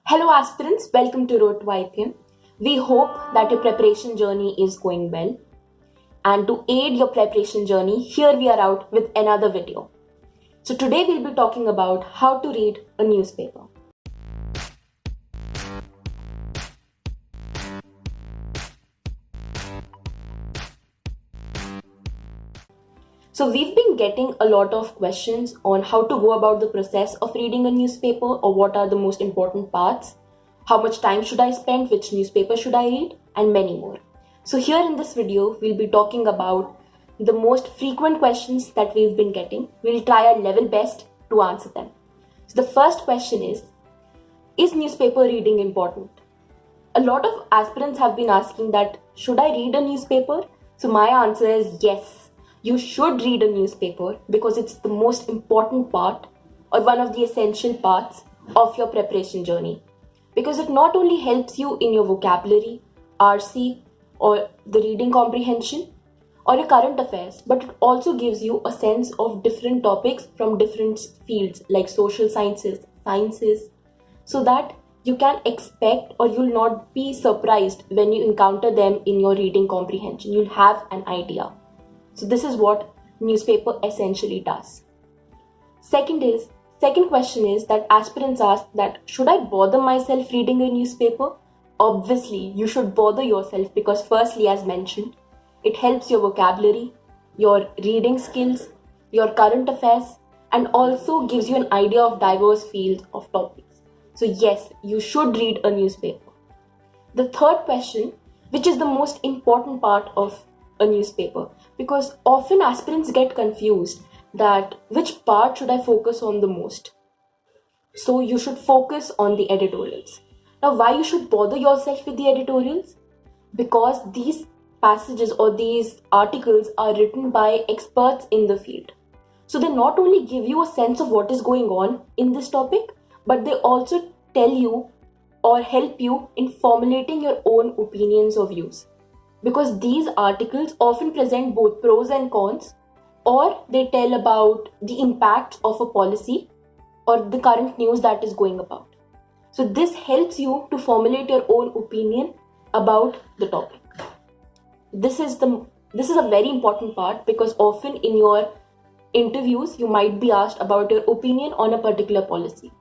Hello aspirants, welcome to Road to IPM. We hope that your preparation journey is going well. And to aid your preparation journey, here we are out with another video. So today we'll be talking about how to read a newspaper. So we've been getting a lot of questions on how to go about the process of reading a newspaper, or what are the most important parts, how much time should I spend, which newspaper should I read, and many more. So here in this video, we'll be talking about the most frequent questions that we've been getting. We'll try our level best to answer them. So the first question is newspaper reading important? A lot of aspirants have been asking that, should I read a newspaper? So my answer is yes. You should read a newspaper because it's the most important part, or one of the essential parts of your preparation journey. Because it not only helps you in your vocabulary, RC, or the reading comprehension, or your current affairs, but it also gives you a sense of different topics from different fields like social sciences, so that you can expect, or you'll not be surprised when you encounter them in your reading comprehension. You'll have an idea. So this is what newspaper essentially does. Second question is that aspirants ask that, should I bother myself reading a newspaper? Obviously, you should bother yourself because firstly, as mentioned, it helps your vocabulary, your reading skills, your current affairs, and also gives you an idea of diverse fields of topics. So yes, you should read a newspaper. The third question, which is the most important part of a newspaper, because often aspirants get confused that which part should I focus on the most. So you should focus on the editorials. Now, why you should bother yourself with the editorials? Because these passages or these articles are written by experts in the field. So they not only give you a sense of what is going on in this topic, but they also tell you or help you in formulating your own opinions or views. Because these articles often present both pros and cons, or they tell about the impact of a policy or the current news that is going about. So this helps you to formulate your own opinion about the topic. This is a very important part, because often in your interviews you might be asked about your opinion on a particular policy.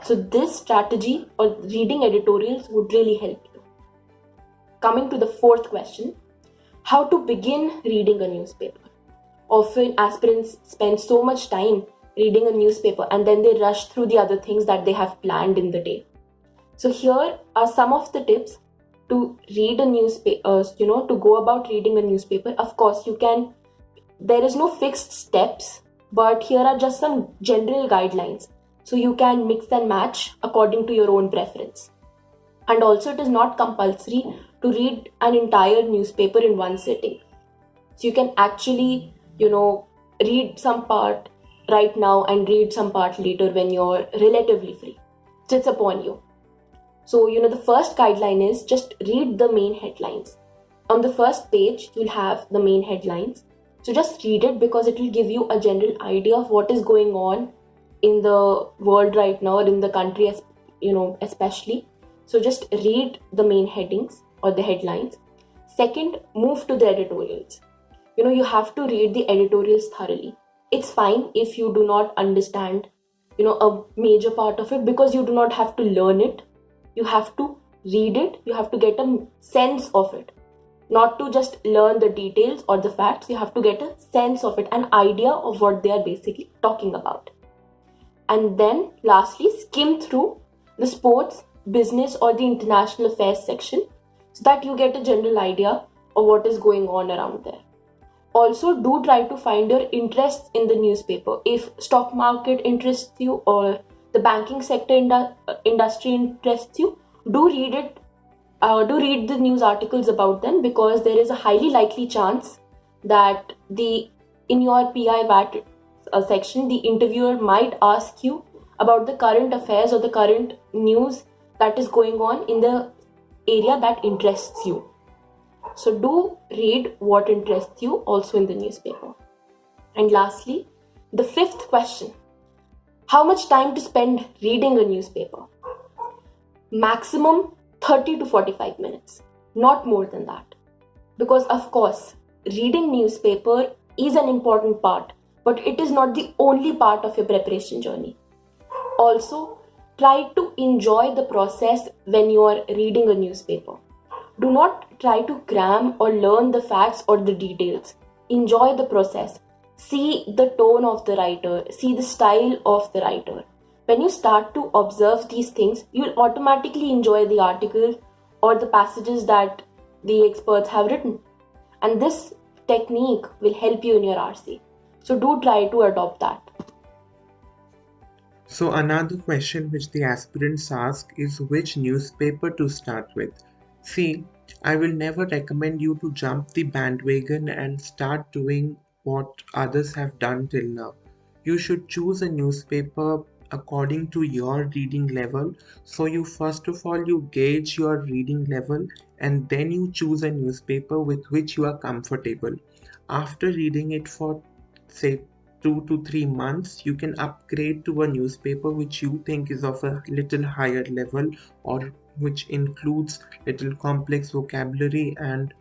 So this strategy or reading editorials would really help you. Coming to the fourth question, how to begin reading a newspaper. Often aspirants spend so much time reading a newspaper and then they rush through the other things that they have planned in the day. So here are some of the tips to read a newspaper, to go about reading a newspaper. Of course, there is no fixed steps, but here are just some general guidelines. So you can mix and match according to your own preference. And also it is not compulsory to read an entire newspaper in one sitting. So you can actually, read some part right now and read some part later when you're relatively free. So it's upon you. So, the first guideline is just read the main headlines. On the first page, you'll have the main headlines. So just read it because it will give you a general idea of what is going on in the world right now, or in the country, especially. So just read the main headings or the headlines. Second, move to the editorials. You have to read the editorials thoroughly. It's fine if you do not understand, a major part of it, because you do not have to learn it. You have to read it. You have to get a sense of it. Not to just learn the details or the facts. You have to get a sense of it, an idea of what they are basically talking about. And then lastly, skim through the sports, business, or the international affairs section, so that you get a general idea of what is going on around there. Also, do try to find your interests in the newspaper. If stock market interests you, or the banking sector industry interests you, do read it. Do read the news articles about them, because there is a highly likely chance that in your PI VAT section, the interviewer might ask you about the current affairs or the current news that is going on in the area that interests you. So do read what interests you also in the newspaper. And lastly, the fifth question, how much time to spend reading a newspaper? Maximum 30 to 45 minutes, not more than that. Because, of course, reading newspaper is an important part, but it is not the only part of your preparation journey. Also, try to enjoy the process when you are reading a newspaper. Do not try to cram or learn the facts or the details. Enjoy the process. See the tone of the writer, see the style of the writer. When you start to observe these things, you'll automatically enjoy the article or the passages that the experts have written. And this technique will help you in your RC. So do try to adopt that. So another question which the aspirants ask is which newspaper to start with. See, I will never recommend you to jump the bandwagon and start doing what others have done till now. You should choose a newspaper according to your reading level. So you first of all you gauge your reading level and then you choose a newspaper with which you are comfortable. After reading it for say 2 to 3 months, you can upgrade to a newspaper which you think is of a little higher level or which includes little complex vocabulary and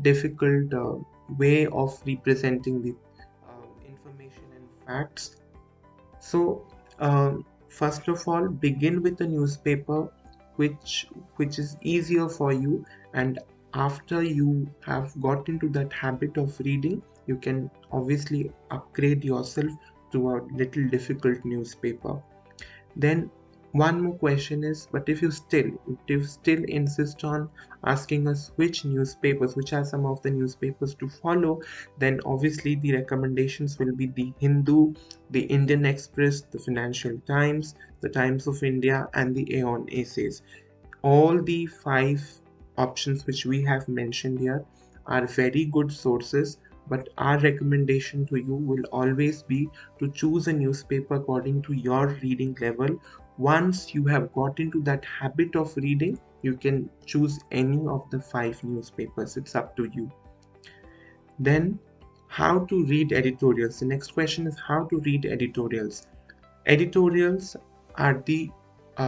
difficult way of representing the information and facts. So, first of all, begin with a newspaper which is easier for you, and after you have got into that habit of reading, you can obviously upgrade yourself to a little difficult newspaper. Then one more question is, but if you still insist on asking us which are some of the newspapers to follow, then obviously the recommendations will be the Hindu, the Indian Express, the Financial Times, the Times of India, and the Aeon Essays. All the five options which we have mentioned here are very good sources, but our recommendation to you will always be to choose a newspaper according to your reading level. Once you have got into that habit of reading, you can choose any of the five newspapers. It's up to you. Then, how to read editorials. The next question is how to read editorials. Editorials are the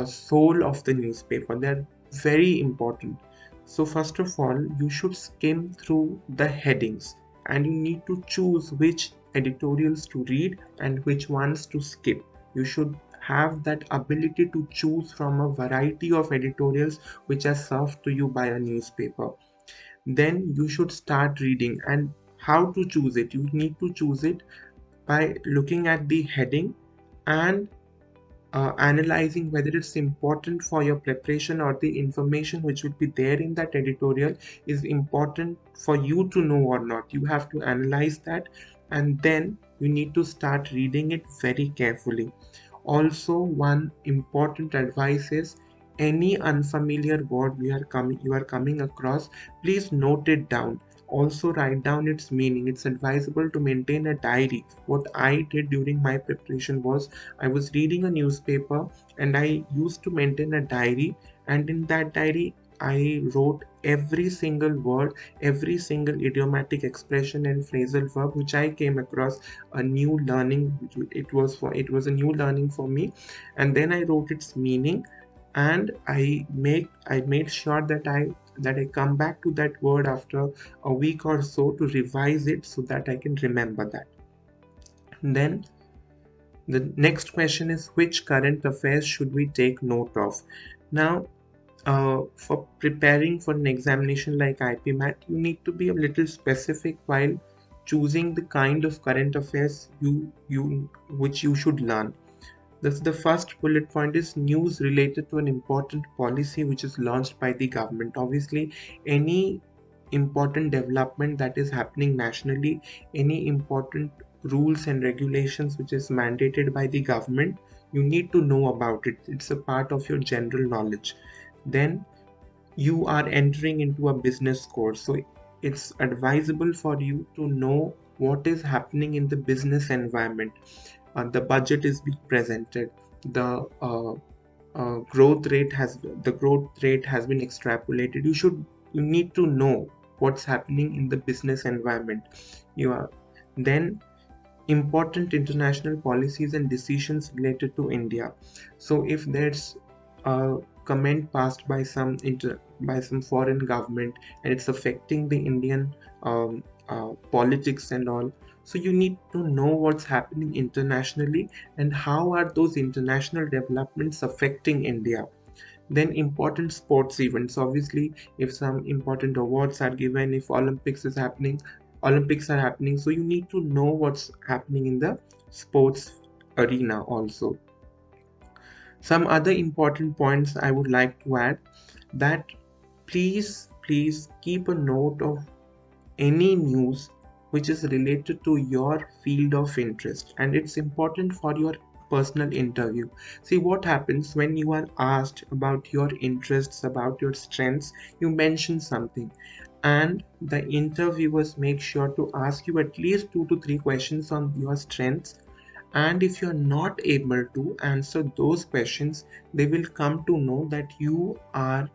soul of the newspaper. They're very important. So first of all, you should skim through the headings and you need to choose which editorials to read and which ones to skip. You should have that ability to choose from a variety of editorials which are served to you by a newspaper. Then you should start reading. And how to choose it? You need to choose it by looking at the heading and analyzing whether it's important for your preparation or the information which will be there in that editorial is important for you to know or not. You have to analyze that and then you need to start reading it very carefully. Also, one important advice is any unfamiliar word you are coming across, please note it down. Also write down its meaning. It's advisable to maintain a diary. What I did during my preparation was I was reading a newspaper and I used to maintain a diary, and in that diary I wrote every single word, every single idiomatic expression and phrasal verb which I came across a new learning. It was a new learning for me, and then I wrote its meaning, and I made sure that I come back to that word after a week or so to revise it so that I can remember that. Then the next question is which current affairs should we take note of? Now, for preparing for an examination like IPMAT, you need to be a little specific while choosing the kind of current affairs which you should learn. The first bullet point is news related to an important policy which is launched by the government. Obviously, any important development that is happening nationally, any important rules and regulations which is mandated by the government, you need to know about it. It's a part of your general knowledge. Then you are entering into a business course, so it's advisable for you to know what is happening in the business environment. The budget is being presented, the growth rate has been extrapolated. You need to know what's happening in the business environment. You are then important international policies and decisions related to India. So if there's comment passed by some foreign government, and it's affecting the Indian politics and all. So you need to know what's happening internationally and how are those international developments affecting India. Then important sports events, obviously if some important awards are given, if Olympics are happening, so you need to know what's happening in the sports arena also. Some other important points I would like to add, that please keep a note of any news which is related to your field of interest, and it's important for your personal interview. See what happens when you are asked about your interests, about your strengths, you mention something, and the interviewers make sure to ask you at least 2 to 3 questions on your strengths, and if you're not able to answer those questions, they will come to know that you are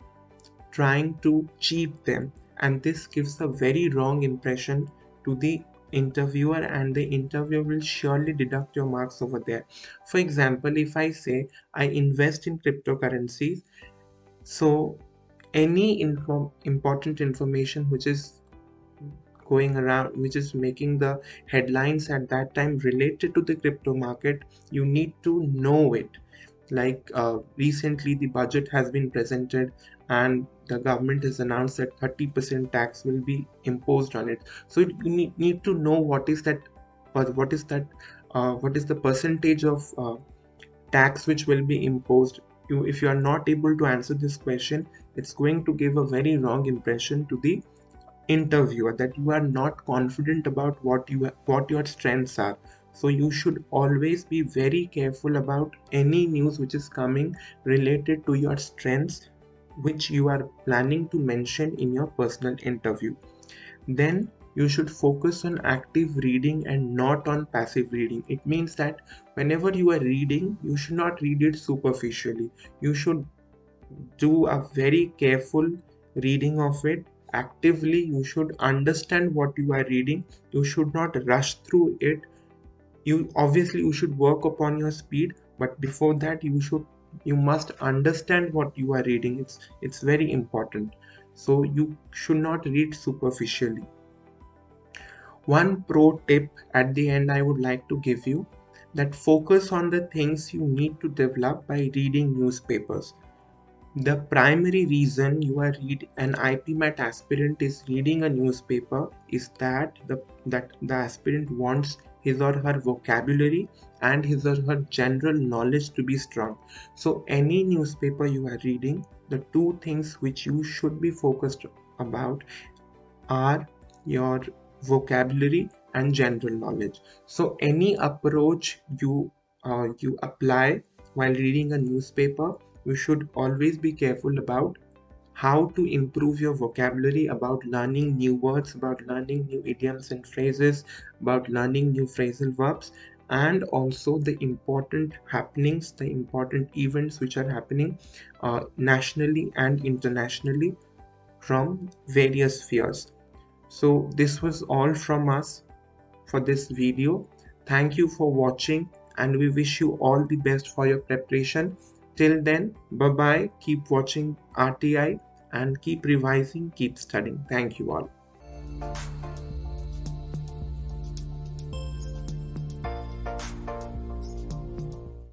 trying to cheat them, and this gives a very wrong impression to the interviewer, and the interviewer will surely deduct your marks over there. For example, if I say I invest in cryptocurrencies, so any important information which is going around, which is making the headlines at that time related to the crypto market, you need to know it. Like recently the budget has been presented, and the government has announced that 30% tax will be imposed on it. So you need to know what is the percentage of tax which will be imposed. If you are not able to answer this question, it's going to give a very wrong impression to the interviewer that you are not confident about what your strengths are. So you should always be very careful about any news which is coming related to your strengths, which you are planning to mention in your personal interview. Then you should focus on active reading and not on passive reading. It means that whenever you are reading, you should not read it superficially. You should do a very careful reading of it actively. You should understand what you are reading. You should not rush through it. You should work upon your speed, but before that you must understand what you are reading. It's very important. So you should not read superficially. One pro tip at the end I would like to give you, that focus on the things you need to develop by reading newspapers. The primary reason an IP Met aspirant is reading a newspaper is that the aspirant wants his or her vocabulary and his or her general knowledge to be strong. So any newspaper you are reading, the two things which you should be focused about are your vocabulary and general knowledge. So any approach you apply while reading a newspaper, you should always be careful about how to improve your vocabulary, about learning new words, about learning new idioms and phrases, about learning new phrasal verbs, and also the important happenings, the important events which are happening nationally and internationally from various spheres. So this was all from us for this video. Thank you for watching, and we wish you all the best for your preparation. Till then, bye bye. Keep watching RTI and keep revising, keep studying. Thank you all.